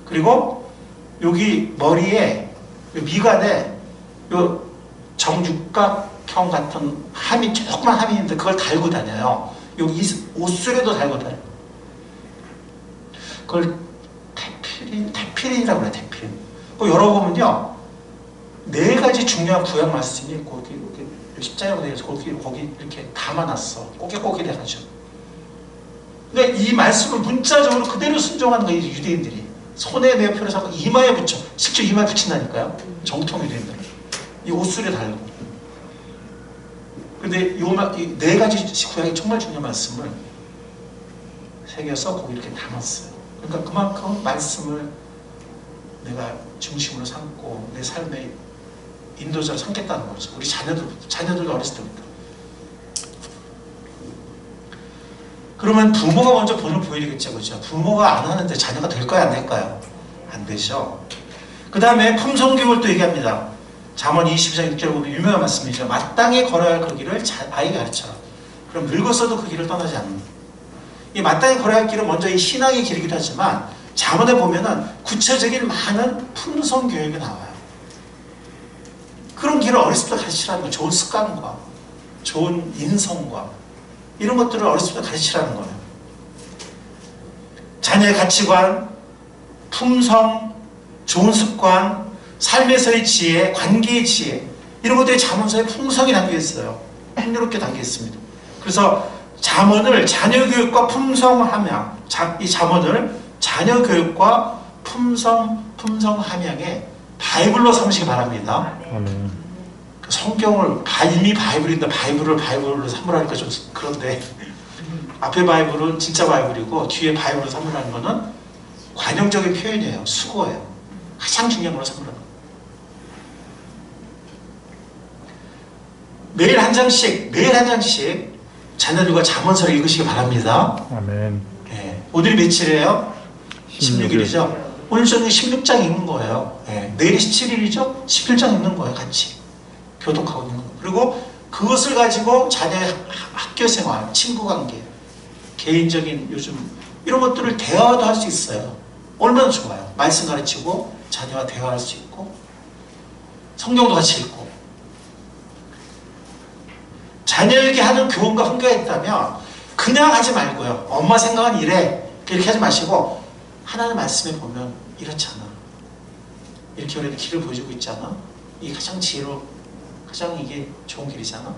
그리고 여기 머리에 미간에 요 정육각형 같은 함이 조그만 함이 있는데 그걸 달고 다녀요. 여기 옷술에도 달고 다녀요. 그걸 테피린이라고 그래요. 테피린. 열어보면요 4가지 중요한 구약 말씀이 거기 십자가가 되어서 거기 이렇게 담아놨어. 꼬깃꼬깃 해가지고. 근데 이 말씀을 문자적으로 그대로 순종하는 거예요. 유대인들이. 손에 메어 표를 삼고 이마에 붙여. 실제 이마에 붙인다니까요. 정통 유대인들은. 이 옷술에 달고. 근데 이 4가지 구약이 정말 중요한 말씀을 새겨서 거기 이렇게 담았어요. 그러니까 그만큼 말씀을 내가 중심으로 삼고 내 삶의 인도자를 삼겠다는 거죠. 우리 자녀들도 어렸을 때부터. 그러면 부모가 먼저 본을 보이겠죠. 그렇죠? 부모가 안 하는데 자녀가 될까요? 안 될까요? 안 되죠. 그 다음에 품성교육을 또 얘기합니다. 잠언 22장 6절에 보면 유명한 말씀이죠. 마땅히 걸어야 할 그 길을 아이에게 가르쳐라. 그럼 늙었어도 그 길을 떠나지 않는. 이 마땅히 걸어야 할 길은 먼저 이 신앙의 길이기도 하지만 잠언에 보면은 구체적인 많은 품성교육이 나와요. 그런 길을 어렸을 때 가르치라는 거예요. 좋은 습관과 좋은 인성과 이런 것들을 어렸을 때 가르치라는 거예요. 자녀의 가치관, 품성, 좋은 습관, 삶에서의 지혜, 관계의 지혜 이런 것들이 잠언서에 풍성히 담겨 있어요. 풍요롭게 담겨 있습니다. 그래서 잠언을 자녀교육과 품성함양 이 잠언을 자녀교육과 품성함양의 바이블로 삼으시기 바랍니다. 성경을 이미 바이블인데 바이블로 삼으라니까 좀 그런데 앞에 바이블은 진짜 바이블이고 뒤에 바이블로 삼으라는 거는 관용적인 표현이에요. 수고예요. 가장 중요한 걸로 삼으라는 거예요. 매일 한 장씩 자녀들과 잠언서를 읽으시기 바랍니다. 아멘. 네. 오늘이 며칠이에요? 16일이죠. 오늘 저녁에 16장 읽는 거예요. 네. 내일이 17일이죠? 11장 읽는 거예요. 같이 교독하고 있는 거예요. 그리고 그것을 가지고 자녀의 학교생활, 친구관계, 개인적인 요즘 이런 것들을 대화도 할 수 있어요. 얼마나 좋아요. 말씀 가르치고 자녀와 대화할 수 있고 성경도 같이 읽고 자녀에게 하는 교훈과 훈계가 있다면 그냥 하지 말고요. 엄마 생각은 이래 이렇게 하지 마시고 하나님 말씀에 보면 이렇잖아. 이렇게 우리는 길을 보여주고 있잖아. 이게 가장 지혜로 가장 이게 좋은 길이잖아.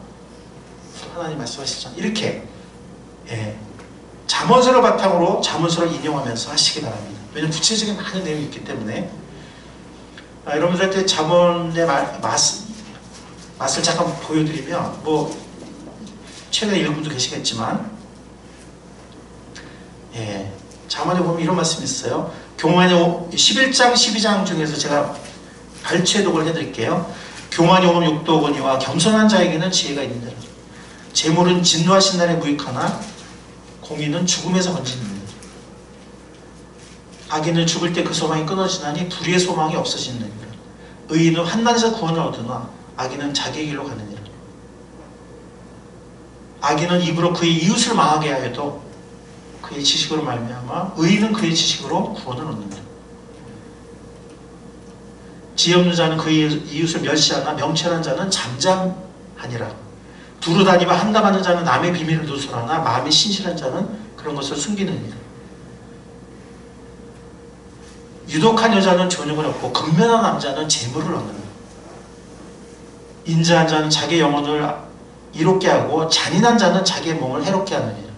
하나님 말씀하시잖아. 이렇게 잠언서를 바탕으로 잠언서를 인용하면서 하시기 바랍니다. 왜냐하면 구체적인 많은 내용이 있기 때문에. 여러분들한테 잠언의 맛을 잠깐 보여드리면, 뭐 최근에 읽은 분도 계시겠지만, 잠언에 보면 이런 말씀이 있어요. 교만이 11장 12장 중에서 제가 발췌독을 해드릴게요. 교만이 오면 욕도 오거니와 겸손한 자에게는 지혜가 있느니라. 재물은 진노하신 날에 무익하나 공의는 죽음에서 건지느니라. 악인은 죽을 때 그 소망이 끊어지나니 불의의 소망이 없어지느니라. 의인은 환난에서 구원을 얻으나 악인은 자기의 길로 가느니라. 악인은 입으로 그의 이웃을 망하게 하여도 그의 지식으로 말미암아 의인은 그의 지식으로 구원을 얻느니라. 지혜 없는 자는 그의 이웃을 멸시하나 명철한 자는 잠잠하니라. 두루 다니며 한담하는 자는 남의 비밀을 누설하나 마음이 신실한 자는 그런 것을 숨기느니라. 유독한 여자는 존역을 얻고 근면한 남자는 재물을 얻느니라. 인자한 자는 자기의 영혼을 이롭게 하고 잔인한 자는 자기의 몸을 해롭게 하느니라.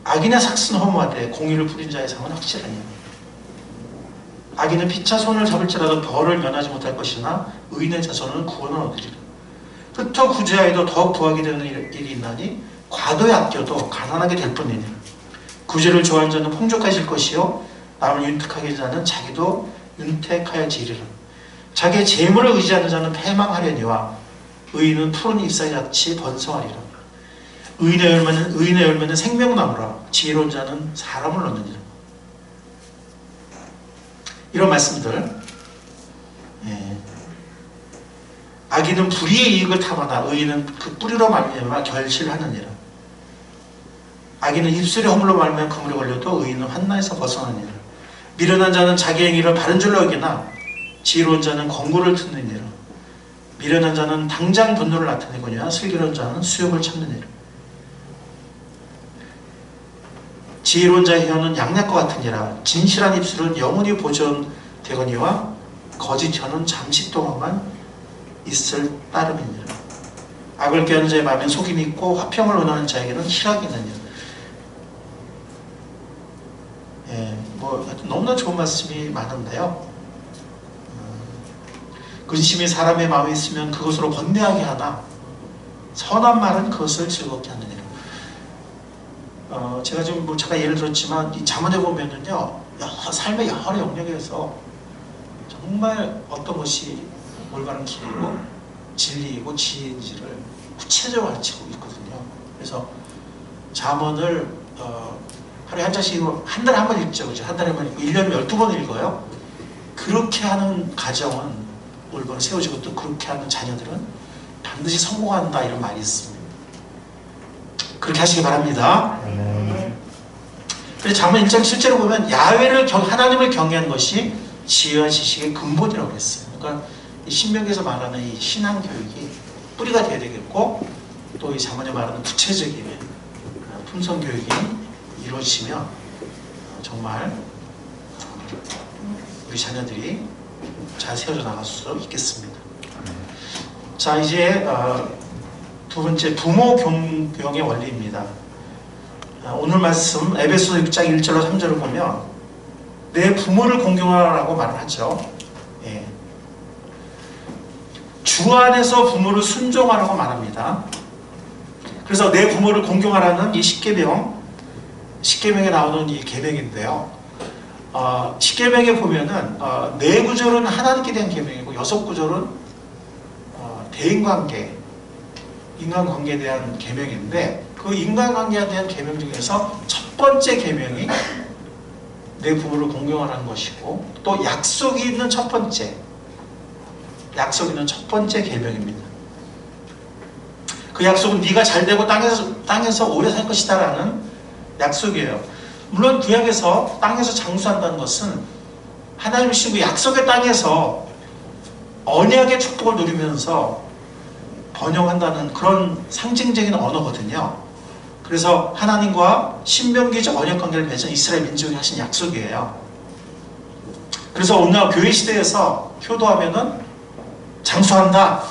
악인의 삭스는 허무하되 공의를 부린 자의 상은 확실하니라. 악인은 피차 손을 잡을지라도 벌을 면하지 못할 것이나 의인의 자손은 구원을 얻으리라. 흩어 구제하여도 더 구하게 되는 일이 있나니 과도에 아껴도 가난하게 될 뿐이니라. 구제를 좋아하는 자는 풍족하실 것이요 남을 윤택하게 하는 자는 자기도 윤택하여지리라. 자기의 재물을 의지하는 자는 패망하려니와 의인은 푸른 잎사귀같이 번성하리라. 의인의 열매는 생명나무라. 지혜로운 자는 사람을 얻느니라. 이런 말씀들. 악인은 불의의 이익을 탐하나 의인은 그 뿌리로 말미암아 결실하느니라. 악인은 입술에 허물로 말미암아 그물에 걸려도 의인은 환난에서 벗어나느니라. 미련한 자는 자기 행위를 바른 줄로 여기나 지혜로운 자는 권고를 듣느니라. 미련한 자는 당장 분노를 나타내거니와 슬기로운 자는 수욕을 참느니라. 지혜로운 자의 혀는 양약과 같으니라. 진실한 입술은 영원히 보존되거니와 거짓 혀는 잠시 동안만 있을 따름이니라. 악을 꾀하는 자의 마음엔 속임이 있고 화평을 원하는 자에게는 희락이 있느니라. 뭐 너무나 좋은 말씀이 많은데요. 근심이 사람의 마음에 있으면 그것으로 번뇌하게 하나 선한 말은 그것을 즐겁게 하느니라. 제가 지금 뭐 잠깐 예를 들었지만 이 잠언에 보면은요, 삶의 여러 영역에서 정말 어떤 것이 올바른 길이고 진리이고 지혜인지를 구체적으로 가르치고 있거든요. 그래서 잠언을 하루에 한 장씩 한 달에 한 번 읽죠. 그죠? 한 달에 한 번 읽고 1년에 12번 읽어요. 그렇게 하는 가정은 올바로 세워지고 또 그렇게 하는 자녀들은 반드시 성공한다, 이런 말이 있습니다. 그렇게 하시기 바랍니다. 그래서 잠언 1장 실제로 보면 하나님을 경외하는 것이 지혜와 지식의 근본이라고 했어요. 그러니까 이 신명기에서 말하는 이 신앙 교육이 뿌리가 되어야 되겠고, 또 이 잠언에 말하는 구체적인 품성 교육이 이루어지면 정말 우리 자녀들이 잘 세워져 나갈 수 있겠습니다. 자, 이제 두 번째, 부모 경영의 원리입니다. 오늘 말씀 에베소서 6장 1절로 3절을 보면 내 부모를 공경하라고 말을 하죠. 주 안에서 부모를 순종하라고 말합니다. 그래서 내 부모를 공경하라는 이 십계명에 나오는 이 계명인데요. 십계명에 보면은 네 구절은 하나님께 대한 계명이고 6구절은 대인관계, 인간관계에 대한 계명인데, 그 인간관계에 대한 계명 중에서 첫 번째 계명이 내 부모를 공경하라는 것이고, 또 약속이 있는 첫 번째 계명입니다. 그 약속은 네가 잘되고 땅에서 오래 살 것이다 라는 약속이에요. 물론 구약에서 땅에서 장수한다는 것은 하나님의 신부 약속의 땅에서 언약의 축복을 누리면서 번영한다는 그런 상징적인 언어거든요. 그래서 하나님과 신명기적 언약관계를 맺은 이스라엘 민족이 하신 약속이에요. 그래서 오늘 교회 시대에서 효도하면은 장수한다,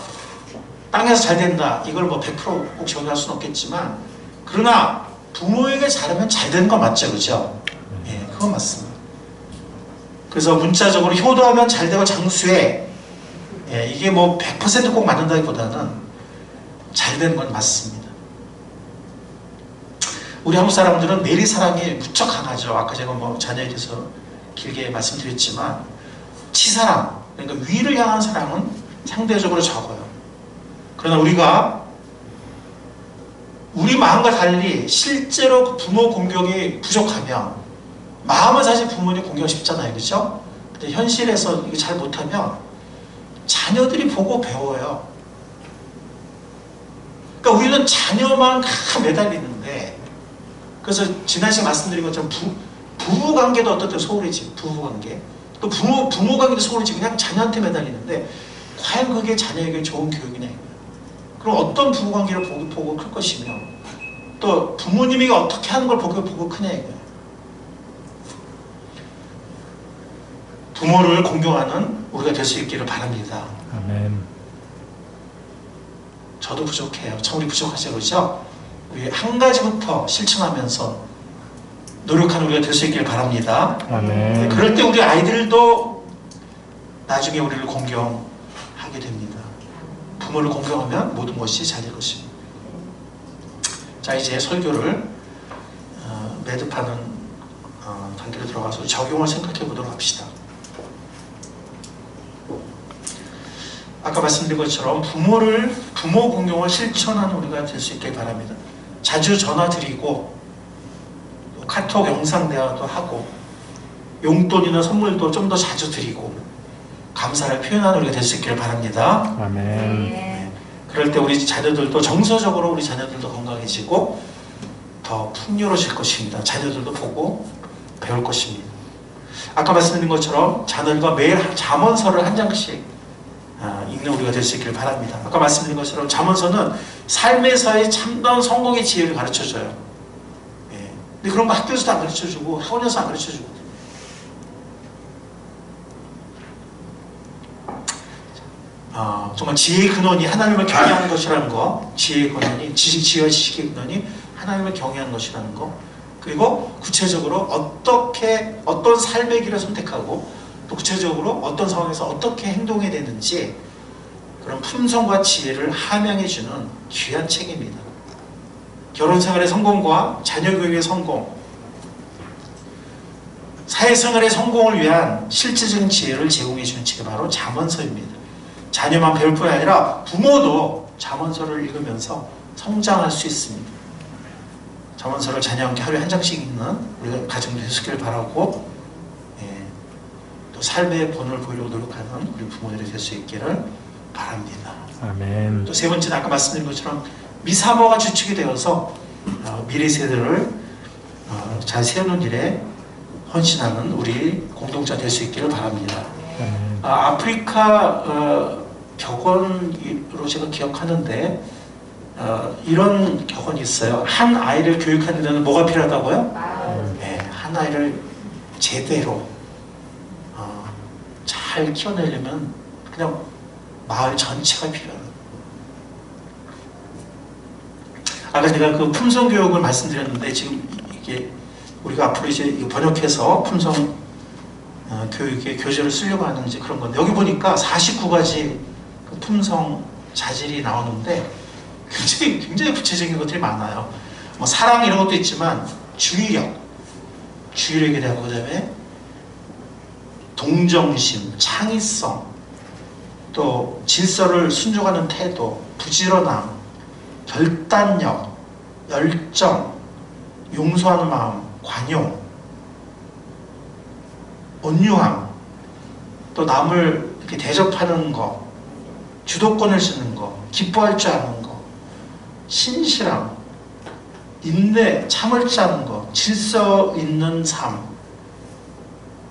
땅에서 잘 된다, 이걸 뭐 100% 꼭 적용할 수는 없겠지만, 그러나 부모에게 잘하면 잘 되는 거 맞죠, 그죠? 예, 그건 맞습니다. 그래서 문자적으로 효도하면 잘 되고 장수해. 예, 이게 뭐 100%꼭 맞는다기보다는 잘 되는 건 맞습니다. 우리 한국 사람들은 내리사랑이 무척 강하죠. 아까 제가 뭐 자녀에 대해서 길게 말씀드렸지만 치사랑, 그러니까 위를 향한 사랑은 상대적으로 적어요. 그러나 우리가 우리 마음과 달리 실제로 그 부모 공경이 부족하면, 마음은 사실 부모님 공경 쉽잖아요, 그렇죠? 근데 현실에서 이게 잘 못하면 자녀들이 보고 배워요. 그러니까 우리는 자녀만 매달리는데, 그래서 지난 시간에 말씀드린 것처럼 부부 관계도 어떨 때 소홀해지고, 부부 관계 또 부모 관계도 소홀해지고 그냥 자녀한테 매달리는데, 과연 그게 자녀에게 좋은 교육이냐. 그럼 어떤 부부 관계를 보고 클 것이며, 또 부모님이 어떻게 하는 걸 보고 크냐 이거예요. 부모를 공경하는 우리가 될 수 있기를 바랍니다. 아멘. 저도 부족해요. 참 우리 부족하죠, 그렇죠? 우리 한 가지부터 실천하면서 노력하는 우리가 될 수 있기를 바랍니다. 아멘. 그럴 때 우리 아이들도 나중에 우리를 공경하게 됩니다. 부모를 공경하면 모든 것이 잘 될 것입니다. 자, 이제 설교를 매듭하는 단계로 들어가서 적용을 생각해 보도록 합시다. 아까 말씀드린 것처럼 부모 공경을 실천하는 우리가 될 수 있길 바랍니다. 자주 전화 드리고, 카톡 영상 대화도 하고, 용돈이나 선물도 좀 더 자주 드리고, 감사를 표현하는 우리가 될 수 있기를 바랍니다. 아멘. 그럴 때 우리 자녀들도 정서적으로 우리 자녀들도 건강해지고 더 풍요로워질 것입니다. 자녀들도 보고 배울 것입니다. 아까 말씀드린 것처럼 자녀들과 매일 잠언서를 한 장씩 읽는 우리가 될 수 있기를 바랍니다. 아까 말씀드린 것처럼 잠언서는 삶에서의 참다운 성공의 지혜를 가르쳐줘요. 예. 근데 그런 거 학교에서도 안 가르쳐주고 학원에서 안 가르쳐주고, 정말 지혜의 근원이 하나님을 경외하는 것이라는 거, 지혜의 근원이 지혜와 지식의 근원이 하나님을 경외하는 것이라는 거, 그리고 구체적으로 어떤 삶의 길을 선택하고, 또 구체적으로 어떤 상황에서 어떻게 행동해야 되는지, 그런 품성과 지혜를 함양해주는 귀한 책입니다. 결혼생활의 성공과 자녀교육의 성공, 사회생활의 성공을 위한 실질적인 지혜를 제공해주는 책이 바로 잠언서입니다. 자녀만 배울 뿐 아니라 부모도 잠언서를 읽으면서 성장할 수 있습니다. 잠언서를 자녀와 함께 하루에 한 장씩 읽는 우리가 가정도 되시기를 바라고, 또 삶의 본을 보이려고 노력하는 우리 부모들이 될 수 있기를 바랍니다. 아멘. 또 세 번째는 아까 말씀드린 것처럼 미사모가 주축이 되어서 미래 세대를 잘 세우는 일에 헌신하는 우리 공동체 될 수 있기를 바랍니다. 아프리카 격언으로 제가 기억하는데 이런 격언이 있어요. 한 아이를 교육하는 데는 뭐가 필요하다고요? 네, 한 아이를 제대로 잘 키워내려면 그냥 마을 전체가 필요해요. 아까 제가 그 품성 교육을 말씀드렸는데, 지금 이게 우리가 앞으로 이제 번역해서 품성 교육의 교재를 쓰려고 하는 이제 그런 건데, 여기 보니까 49가지 그 품성 자질이 나오는데 굉장히 구체적인 것들이 많아요. 뭐 사랑 이런 것도 있지만 주의력에 대하고, 그 다음에 동정심, 창의성, 또 질서를 순종하는 태도, 부지런함, 결단력, 열정, 용서하는 마음, 관용, 온유함, 또 남을 이렇게 대접하는 거, 주도권을 쓰는 거, 기뻐할 줄 아는 거, 신실함, 인내, 참을 줄 아는 거, 질서 있는 삶,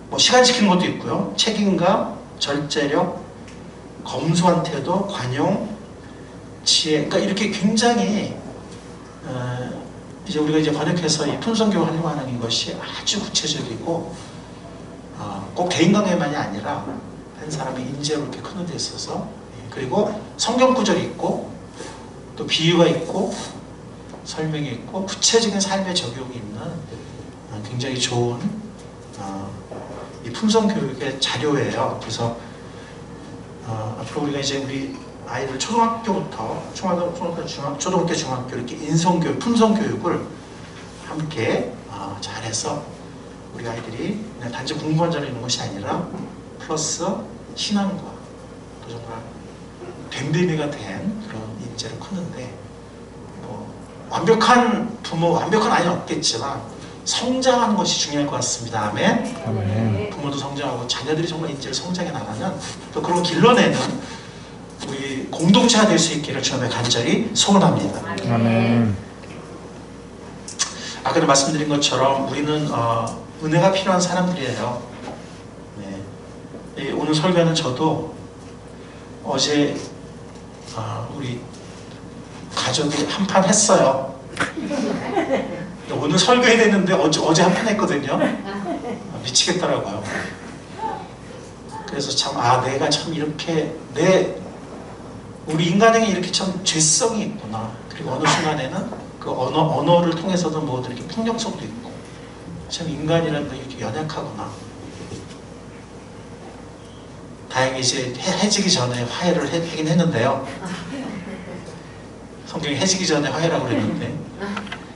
뭐 시간 지키는 것도 있고요. 책임감, 절제력, 검소한 태도, 관용, 지혜. 그러니까 이렇게 굉장히 이제 우리가 이제 번역해서 이 품성교육 하려고 하는 이것이 아주 구체적이고, 꼭 대인관계만이 아니라 한 사람의 인재로 이렇게 크는 데 있어서, 그리고 성경 구절이 있고, 또 비유가 있고, 설명이 있고 구체적인 삶의 적용이 있는 굉장히 좋은 이 품성교육의 자료예요. 그래서 앞으로 우리가 이제 우리 아이들 초등학교부터 초등학교, 중학교 이렇게 인성교육, 품성교육을 함께 잘해서 우리 아이들이 그냥 단지 공부만 잘하는 것이 아니라 플러스 신앙과 또 정말 됨됨이가 된 그런 인재로 크는데 뭐 완벽한 부모, 완벽한 아이는 없겠지만 성장하는 것이 중요할 것 같습니다. 아멘. 아멘. 부모도 성장하고 자녀들이 정말 인재를 성장해 나가는 또 그런 길러내는 우리 공동체가 될 수 있기를 주님의 간절히 소원합니다. 아멘. 아까도 말씀드린 것처럼 우리는 은혜가 필요한 사람들이에요. 네. 오늘 설교는 저도 어제 우리 가족이 한 판 했어요. 오늘 설교해야 되는데 어제 한 판 했거든요. 미치겠더라고요. 그래서 참 내가 참 이렇게 우리 인간에게 이렇게 참 죄성이 있구나. 그리고 어느 순간에는 그 언어를 통해서도 뭐든 이렇게 폭력성도 있고 참 인간이라는 게 이렇게 연약하구나. 다행히 이제 해지기 전에 화해를 하긴 했는데요. 성경이 해지기 전에 화해라고 그랬는데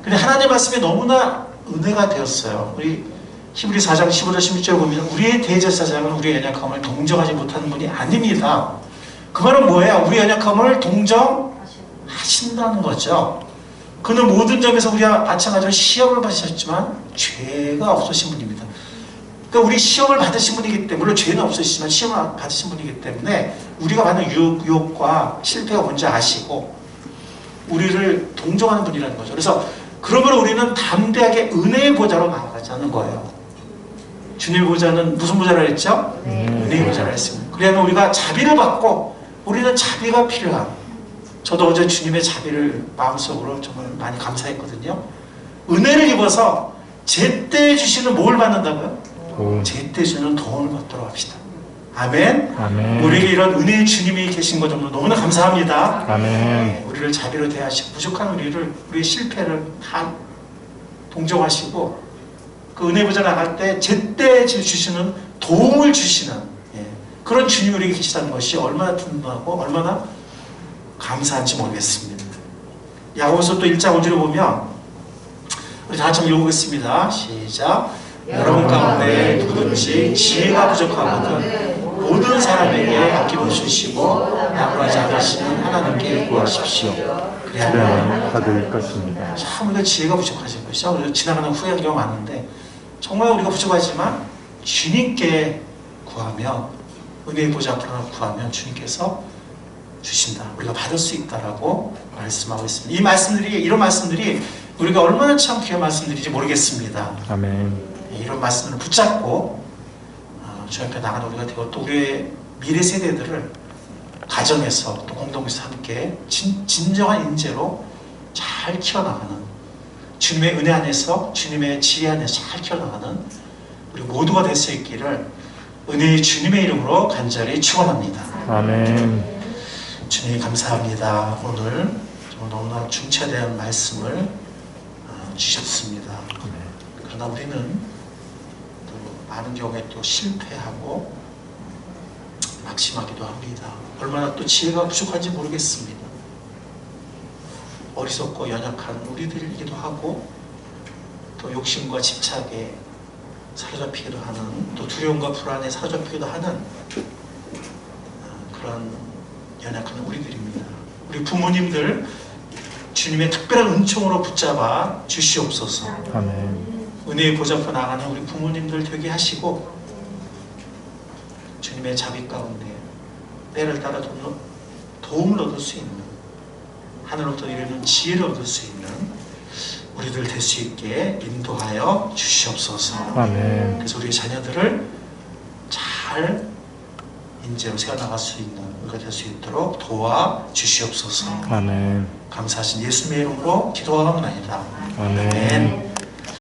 근데 하나님의 말씀이 너무나 은혜가 되었어요. 우리 히브리 4장 15절 16절 보면 우리의 대제사장은 우리의 연약함을 동정하지 못하는 분이 아닙니다. 그 말은 뭐예요? 우리의 연약함을 동정하신다는 거죠. 그는 모든 점에서 우리와 마찬가지로 시험을 받으셨지만 죄가 없으신 분입니다. 그러니까 우리 시험을 받으신 분이기 때문에 물론 죄는 없으시지만 시험을 받으신 분이기 때문에 우리가 받는 유혹과 실패가 뭔지 아시고 우리를 동정하는 분이라는 거죠. 그래서 그러므로 우리는 담대하게 은혜의 보좌로 나아가자는 거예요. 주님의 보좌는 무슨 보좌라 했죠? 은혜의 보좌라 했습니다. 그러면 우리가 자비를 받고 우리는 자비가 필요한 저도 어제 주님의 자비를 마음속으로 정말 많이 감사했거든요. 은혜를 입어서 제때 주시는 뭘 받는다고요? 제때 주는 도움을 받도록 합시다. 아멘. 아멘. 우리에게 이런 은혜의 주님이 계신 것 정말 너무나 감사합니다. 아멘. 우리를 자비로 대하시고 부족한 우리의 실패를 다 동정하시고 그 은혜 보좌 나갈 때 제때 주시는 도움을 주시는 그런 주님이 우리에게 계시다는 것이 얼마나 든든하고 얼마나 감사한지 모르겠습니다. 야고보서 또 1장 5절을 보면 우리 다 같이 한번 읽어보겠습니다. 시작. 여러분 가운데 누구든지 지혜가 부족하거든 모든 사람에게 아낌없이 주시고 양보하지 않으시는 하나님께 구하십시오. 그래야만 받을 것입니다. 참 우리가 지혜가 부족하신 것이죠. 우리가 지나가는 후회하는 경우가 많은데 정말 우리가 부족하지만 주님께 구하면 은혜의 보좌 앞으로 구하면 주님께서 주신다. 우리가 받을 수 있다라고 말씀하고 있습니다. 이런 말씀들이 우리가 얼마나 참 귀한 말씀들인지 모르겠습니다. 아멘. 이런 말씀을 붙잡고 주 앞에 나가는 우리가 되고 또 우리의 미래 세대들을 가정에서 또 공동체에서 함께 진정한 인재로 잘 키워나가는 주님의 은혜 안에서 주님의 지혜 안에서 잘 키워나가는 우리 모두가 될 수 있기를 은혜의 주님의 이름으로 간절히 축원합니다. 아멘. 주님 감사합니다. 오늘 너무나 중차대한 말씀을 주셨습니다. 그러나 우리는 또 많은 경우에 또 실패하고 낙심하기도 합니다. 얼마나 또 지혜가 부족한지 모르겠습니다. 어리석고 연약한 우리들이기도 하고 또 욕심과 집착에 사로잡히기도 하는 또 두려움과 불안에 사로잡히기도 하는 그런 연약한 우리들입니다. 우리 부모님들 주님의 특별한 은총으로 붙잡아 주시옵소서. 아멘. 은혜의 보좌 앞에 나가는 우리 부모님들 되게 하시고 주님의 자비 가운데 때를 따라 도움을 얻을 수 있는 하늘로부터 이르는 지혜를 얻을 수 있는 우리들 될 수 있게 인도하여 주시옵소서. 아멘. 그래서 우리 자녀들을 잘 인재로 세워나갈 수 있는 우리가 될 수 있도록 도와 주시옵소서. 아멘. 감사하신 예수님의 이름으로 기도하옵나이다. 아멘.